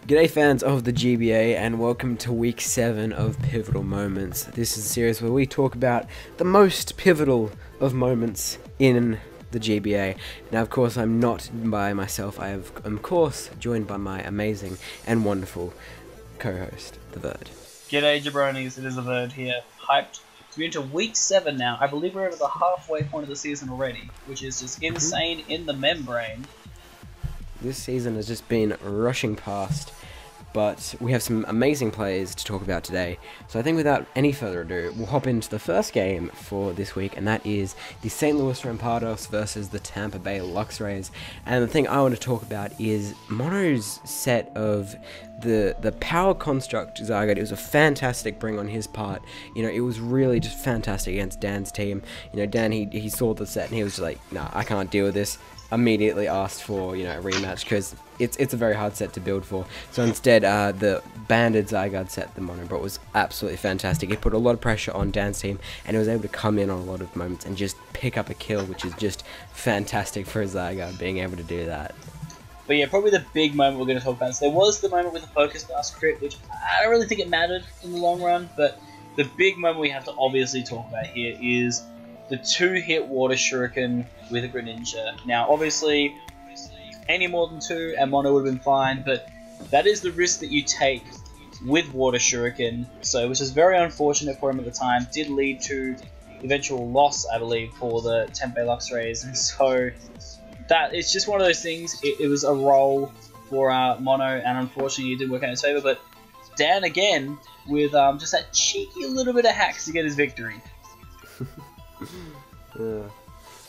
G'day fans of the GBA and welcome to week 7 of Pivotal Moments. This is a series where we talk about the most pivotal of moments in the GBA. Now of course I'm not by myself, I am of course joined by my amazing and wonderful co-host, TheVerd. G'day jabronis, it is TheVerd here, hyped to be into week 7 now. I believe we're over the halfway point of the season already, which is just insane in the membrane. This season has just been rushing past, but we have some amazing players to talk about today. So I think without any further ado, we'll hop into the first game for this week, and that is the St. Louis Rampardos versus the Tampa Bay Luxrays. And the thing I want to talk about is Mono's set of the power construct Zygote. It was a fantastic bring on his part. You know, it was really just fantastic against Dan's team. You know, Dan, he saw the set and he was just like, nah, I can't deal with this. Immediately asked for, you know, a rematch because it's a very hard set to build for. So instead, the banded Zygarde set the Mono brought was absolutely fantastic. It put a lot of pressure on Dan's team, and he was able to come in on a lot of moments and just pick up a kill, which is just fantastic for a Zygarde being able to do that. But yeah, probably the big moment we're going to talk about. So there was the moment with the Focus Blast crit, which I don't really think it mattered in the long run, but the big moment we have to obviously talk about here is the 2-hit Water Shuriken with a Greninja. Now, obviously, any more than 2 and Mono would have been fine, but that is the risk that you take with Water Shuriken, so which is very unfortunate for him at the time. Did lead to eventual loss, I believe, for the Tampa Bay Luxrays, and so that it's just one of those things. It was a roll for Mono, and unfortunately it didn't work out in his favor, but Dan again with just that cheeky little bit of hacks to get his victory.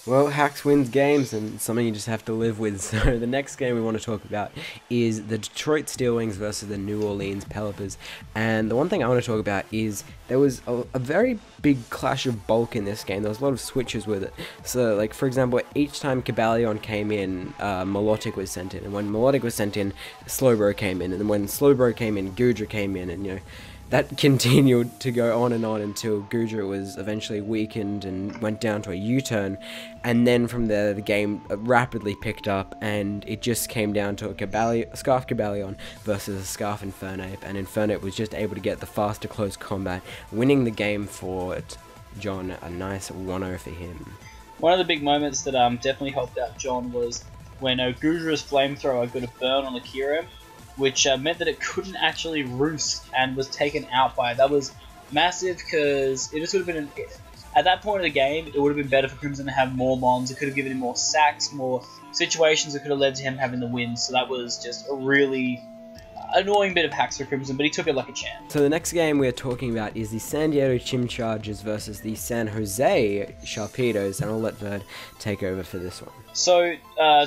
Well, hacks wins games, and something you just have to live with. So the next game we want to talk about is the Detroit Steelwings versus the New Orleans Pelipers. And the one thing I want to talk about is there was a very big clash of bulk in this game. There was a lot of switches with it. So, like, for example, each time Cabalion came in, Melodic was sent in. And when Melodic was sent in, Slowbro came in. And then when Slowbro came in, Goodra came in. And, you know, that continued to go on and on until Goodra was eventually weakened and went down to a U-turn, and then from there the game rapidly picked up, and it just came down to a Scarf Cabalion versus a Scarf Infernape, and Infernape was just able to get the faster close combat, winning the game for John. A nice 1-0 for him. One of the big moments that definitely helped out John was when Goodra's Flamethrower got a burn on the Kyurem, which meant that it couldn't actually roost and was taken out by it. That was massive because it just would have been, at that point of the game, it would have been better for Crimson to have more Mons. It could have given him more sacks, more situations that could have led to him having the win. So that was just a really annoying bit of hacks for Crimson, but he took it like a champ. So the next game we're talking about is the San Diego Chimchargers versus the San Jose Sharpedos, and I'll let Verd take over for this one. So,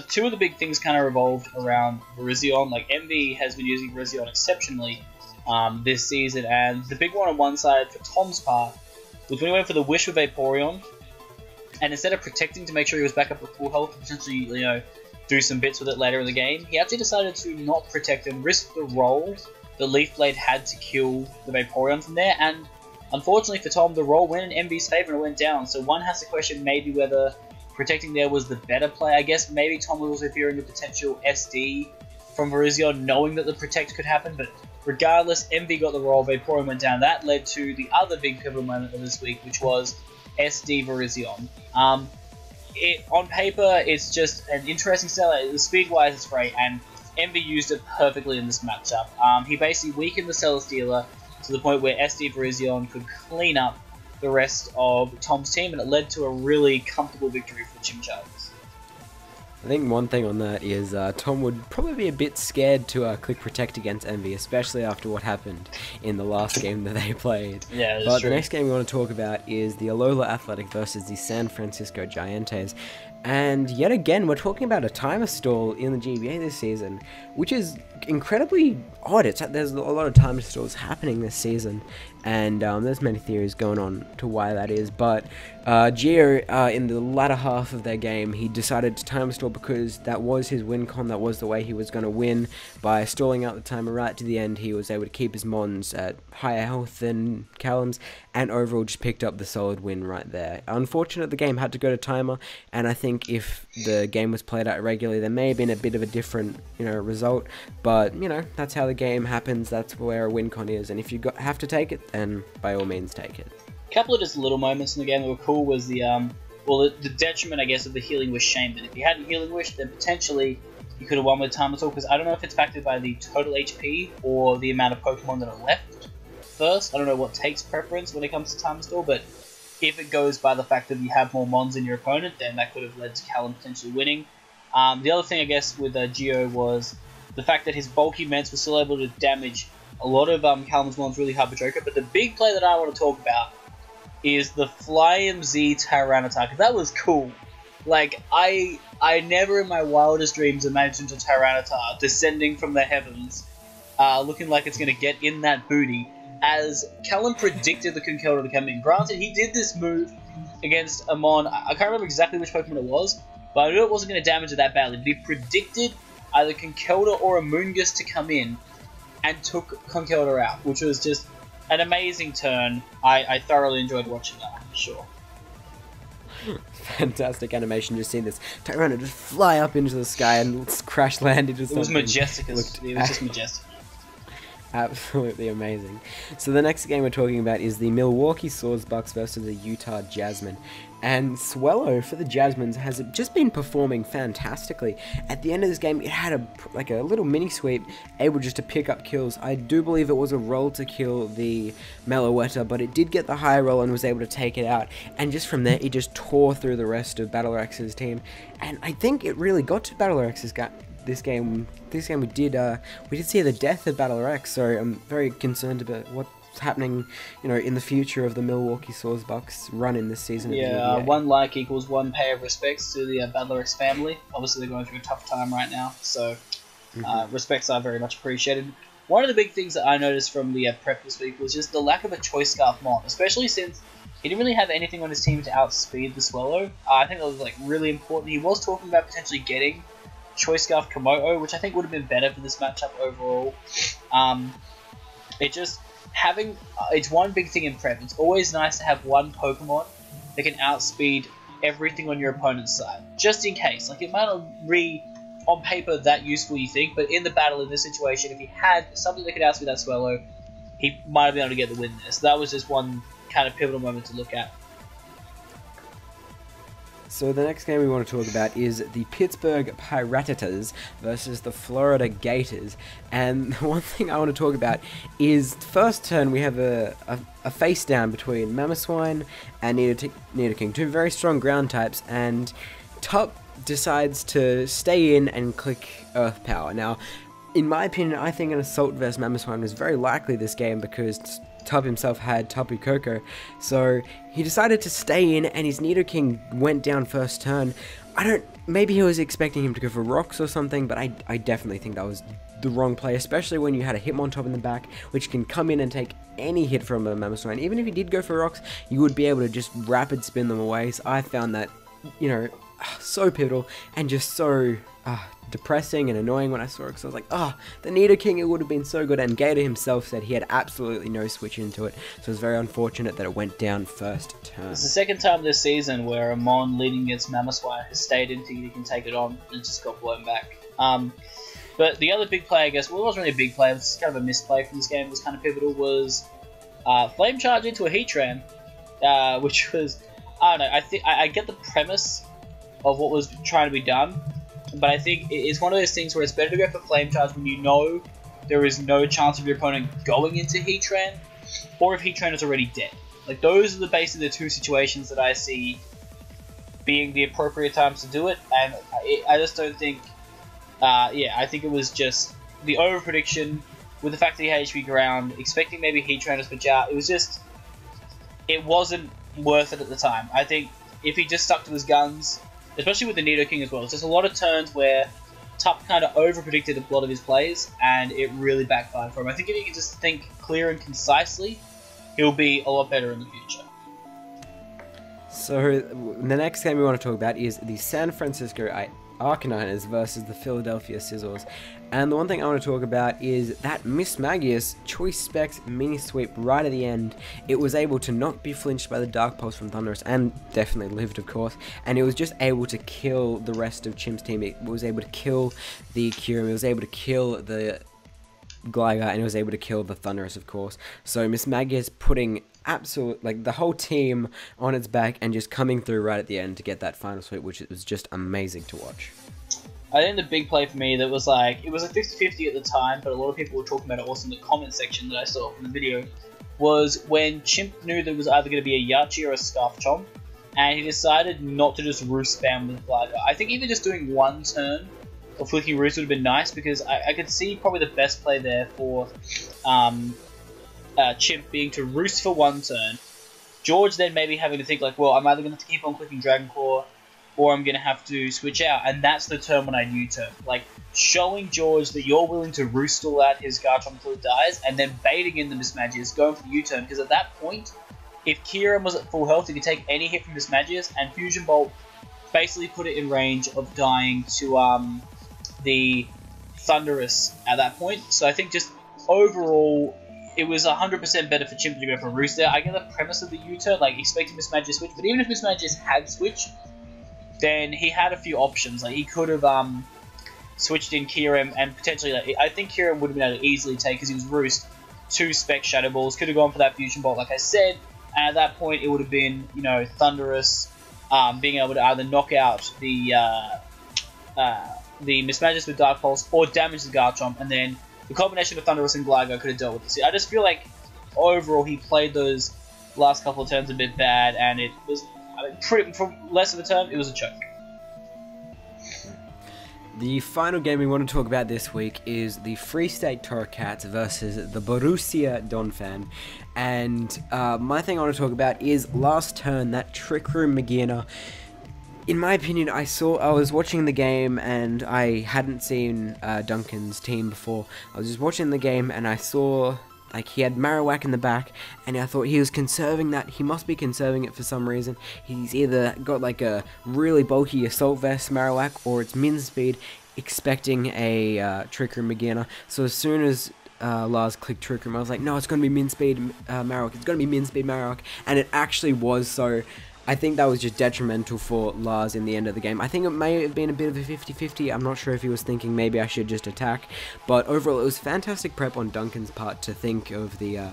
two of the big things kind of revolved around Virizion. Like, Envy has been using Virizion exceptionally this season, and the big one on one side for Tom's part was when he went for the Wish with Vaporeon, and instead of protecting to make sure he was back up at full health, potentially, you know, do some bits with it later in the game, he actually decided to not protect and risk the roll the Leaf Blade had to kill the Vaporeon from there, and unfortunately for Tom, the roll went in Envy's favor and it went down, so one has to question maybe whether protecting there was the better play. I guess maybe Tom was also fearing a potential SD from Virizion, knowing that the protect could happen, but regardless, Envy got the roll, Vaporeon went down. That led to the other big pivotal moment of this week, which was SD Virizion. On paper, it's just an interesting seller. Speed-wise, it's great, and Envy used it perfectly in this matchup. He basically weakened the Celesteela to the point where SD Virizion could clean up the rest of Tom's team, and it led to a really comfortable victory for the Chimchargers. I think one thing on that is Tom would probably be a bit scared to click Protect against Envy, especially after what happened in the last game that they played. Yeah, but true. The next game we want to talk about is the Alola Athletic versus the San Francisco Giants. And yet again, we're talking about a timer stall in the GBA this season, which is incredibly odd. There's a lot of timer stalls happening this season, and there's many theories going on to why that is. But Gio, in the latter half of their game, he decided to timer stall because that was his win con. That was the way he was going to win. By stalling out the timer right to the end, he was able to keep his Mons at higher health than Callum's, and overall just picked up the solid win right there. Unfortunate the game had to go to timer, and I think if the game was played out regularly, there may have been a bit of a different, result. But, you know, that's how the game happens. That's where a win con is. And if you have to take it, then by all means take it. A couple of just little moments in the game that were cool was the detriment, I guess, of the Healing Wish chain. That if you hadn't Healing Wish, then potentially you could have won with Time because I don't know if it's factored by the total HP or the amount of Pokemon that are left first. I don't know what takes preference when it comes to Time but if it goes by the fact that you have more Mons than your opponent, then that could have led to Callum potentially winning. The other thing, I guess, with Geo was the fact that his bulky Ments were still able to damage a lot of Callum's Mons really hard for Joker. But the big play that I want to talk about is the Fly MZ Tyranitar, 'cause that was cool. Like, I never in my wildest dreams imagined a Tyranitar descending from the heavens, looking like it's going to get in that booty, as Callum predicted the Conkeldurr to come in. Granted, he did this move against a Mon, I can't remember exactly which Pokemon it was, but I knew it wasn't going to damage it that badly. But he predicted either Conkeldurr or a Moongus to come in, and took Conkeldurr out, which was just an amazing turn. I thoroughly enjoyed watching that, for sure. Fantastic animation. You've seen this Tyranitar just fly up into the sky and crash land into something. It was majestic. It was just majestic. Absolutely amazing. So the next game we're talking about is the Milwaukee Swordsbucks versus the Utah Jasmine. And Swellow for the Jasmines has just been performing fantastically. At the end of this game, it had a little mini sweep, able just to pick up kills. I do believe it was a roll to kill the Meloetta, but it did get the high roll and was able to take it out. And just from there, it just tore through the rest of Battlerax's team. And I think it really got to Battlerax's this game we did see the death of Battlerex, so I'm very concerned about what's happening, you know, in the future of the Milwaukee Swordsbucks run in this season. Yeah, one like equals one pay of respects to the Battlerex family. Obviously, they're going through a tough time right now, so respects are very much appreciated. One of the big things that I noticed from the prep this week was just the lack of a Choice Scarf Mon, especially since he didn't really have anything on his team to outspeed the Swellow. I think that was like really important. He was talking about potentially getting Choice Scarf Komodo, which I think would have been better for this matchup overall. It's one big thing in prep. It's always nice to have one Pokemon that can outspeed everything on your opponent's side, just in case. Like, it might not be on paper that useful, you think, but in the battle, in this situation, if he had something that could outspeed that Swellow, he might have been able to get the win there. So that was just one kind of pivotal moment to look at. So the next game we want to talk about is the Pittsburgh Piratas versus the Florida Gators. And the one thing I want to talk about is, first turn we have a face down between Mamoswine and Nidoking, two very strong ground types, and Top decides to stay in and click Earth Power. Now, in my opinion, I think an Assault vs Mamoswine was very likely this game because Tub himself had Tapu Koko, so he decided to stay in, and his Nidoking went down first turn. Maybe he was expecting him to go for rocks or something, but I definitely think that was the wrong play, especially when you had a Hitmontop in the back, which can come in and take any hit from a Mamoswine. Even if he did go for rocks, you would be able to just rapid spin them away. So I found that, you know, so pivotal and just so depressing and annoying when I saw it, because I was like, the Nidoking, it would have been so good. And Gator himself said he had absolutely no switch into it, so it was very unfortunate that it went down first turn. It's the second time this season where a Mon leading against Mamoswine has stayed in thinking he can take it on and just got blown back. But the other big play, I guess, well, it wasn't really a big play, it was kind of a misplay from this game, it was kind of pivotal, was Flame Charge into a Heatran, which was, I don't know, I get the premise of what was trying to be done, but I think it's one of those things where it's better to go for Flame Charge when you know there is no chance of your opponent going into Heatran, or if Heatran is already dead. Like, those are basically the two situations that I see being the appropriate times to do it, and I just don't think, I think it was just the over-prediction with the fact that he had HP ground, expecting maybe Heatran to switch out. It wasn't worth it at the time. I think if he just stuck to his guns, especially with the Nidoking as well, it's just a lot of turns where Tup kind of over-predicted a lot of his plays, and it really backfired for him. I think if he can just think clear and concisely, he'll be a lot better in the future. So the next game we want to talk about is the San Francisco Arcaniners versus the Philadelphia Sizzles. And the one thing I want to talk about is that Miss Magius Choice Specs mini sweep right at the end. It was able to not be flinched by the Dark Pulse from Thunderous, and definitely lived, of course. And it was just able to kill the rest of Chimp's team. It was able to kill the Kyurem. It was able to kill the Gligar, and it was able to kill the Thunderous, of course. So Miss Magius putting the whole team on its back and just coming through right at the end to get that final sweep, which was just amazing to watch. I think the big play for me that was like, it was a 50-50 at the time, but a lot of people were talking about it also in the comment section that I saw from the video, was when Chimp knew there was either going to be a Yachi or a Scarf Chomp, and he decided not to just Roost spam with Gligar. I think even just doing one turn of flicking Roost would have been nice, because I could see probably the best play there for Chimp being to Roost for one turn. George then maybe having to think like, well, I'm either going to have to keep on clicking Dragon Claw, or I'm going to have to switch out, and that's the turn when I U-turn. Like, showing George that you're willing to Roost all out his Garchomp until it dies, and then baiting in the Mismagius, going for the U-turn, because at that point, if Kyurem was at full health, he could take any hit from Mismagius, and Fusion Bolt basically put it in range of dying to the Thunderous at that point. So I think just overall, it was 100% better for Chimp to go for Roost there. I get the premise of the U-turn, like expecting Mismagius switch, but even if Mismagius had switched, then he had a few options. Like, he could have switched in Kyurem, and potentially, like, I think Kyurem would have been able to easily take, because he was Roost, 2 Spec Shadow Balls, could have gone for that Fusion Bolt, like I said, and at that point, it would have been, you know, Thunderous being able to either knock out the Mismagius with Dark Pulse, or damage the Garchomp, and then the combination of Thunderous and Gligar could have dealt with it. So I just feel like, overall, he played those last couple of turns a bit bad, and it was... for less of a term, it was a choke. The final game we want to talk about this week is the Free State Torracats versus the Borussia Donphan. And my thing I want to talk about is last turn, that Trick Room Magina. In my opinion, I was watching the game and I hadn't seen Duncan's team before. I was just watching the game and I saw... like, he had Marowak in the back, and I thought he was conserving that. He must be conserving it for some reason. He's either got, like, a really bulky Assault Vest Marowak, or it's Min Speed, expecting a Trick Room Magina. So as soon as Lars clicked Trick Room, I was like, no, it's going to be Min Speed Marowak. It's going to be Min Speed Marowak. And it actually was, so... I think that was just detrimental for Lars in the end of the game. I think it may have been a bit of a 50-50. I'm not sure if he was thinking maybe I should just attack. But overall, it was fantastic prep on Duncan's part to think of the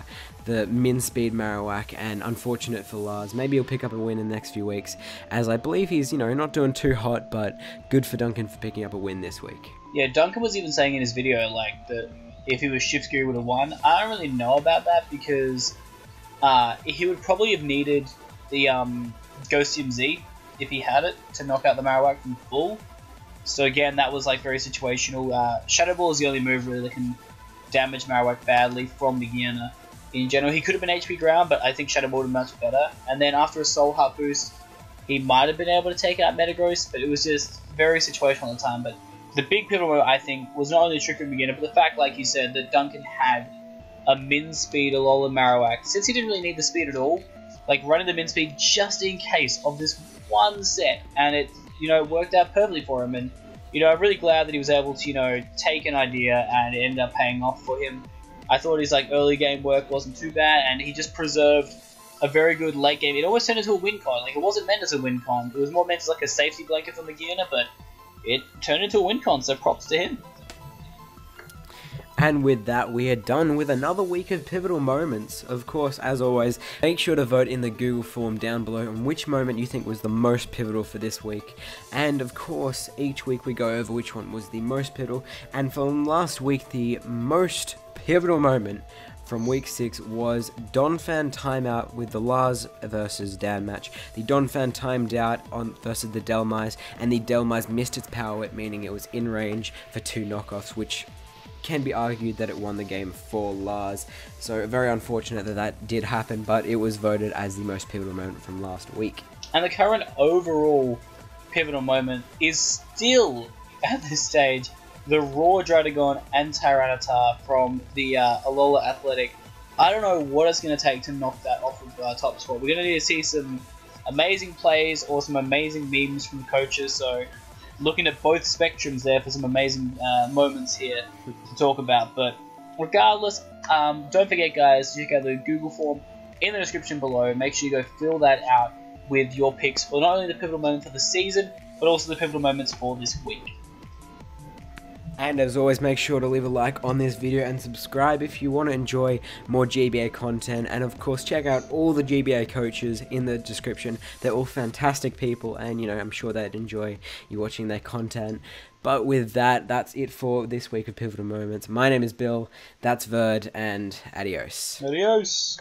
Min Speed Marowak, and unfortunate for Lars. Maybe he'll pick up a win in the next few weeks, as I believe he's, you know, not doing too hot, but good for Duncan for picking up a win this week. Yeah, Duncan was even saying in his video, like, that if he was Shift Gear, he would have won. I don't really know about that, because he would probably have needed the Ghostium Z, if he had it, to knock out the Marowak from full. So again, that was like very situational. Shadow Ball is the only move really that can damage Marowak badly from beginner. In general, he could have been HP ground, but I think Shadow Ball would have much better. And then after a Soul Heart boost, he might have been able to take out Metagross, but it was just very situational at the time. But the big pivotal moment, I think, was not only the Trick Room beginner, but the fact, like you said, that Duncan had a Min Speed Alola Marowak. Since he didn't really need the speed at all, like running the Min Speed just in case of this one set, and it, you know, worked out perfectly for him. And, you know, I'm really glad that he was able to, you know, take an idea and it ended up paying off for him. I thought his, like, early game work wasn't too bad, and he just preserved a very good late game. It almost turned into a win con. Like, it wasn't meant as a win con. It was more meant as like a safety blanket for Magina, but it turned into a win con, so props to him. And with that, we are done with another week of pivotal moments. Of course, as always, make sure to vote in the Google form down below on which moment you think was the most pivotal for this week. And of course, each week we go over which one was the most pivotal. And from last week, the most pivotal moment from week 6 was Donphan timeout with the Lars versus Dan match. The Donphan timed out versus the Delmise, and the Delmise missed its power whip, meaning it was in range for 2 knockoffs, which can be argued that it won the game for Lars. So very unfortunate that that did happen, but it was voted as the most pivotal moment from last week. And the current overall pivotal moment is still, at this stage, the Raw Druddigon and Tyranitar from the Alola Athletic. I don't know what it's going to take to knock that off of top spot. We're going to need to see some amazing plays or some amazing memes from the coaches, so looking at both spectrums there for some amazing moments here to talk about. But regardless, don't forget, guys, to check out the Google form in the description below. Make sure you go fill that out with your picks for not only the pivotal moment for the season, but also the pivotal moments for this week. And as always, make sure to leave a like on this video and subscribe if you want to enjoy more GBA content. And of course, check out all the GBA coaches in the description. They're all fantastic people, and I'm sure they'd enjoy you watching their content. But with that, that's it for this week of Pivotal Moments. My name is Bill, that's Verd, and adios. Adios.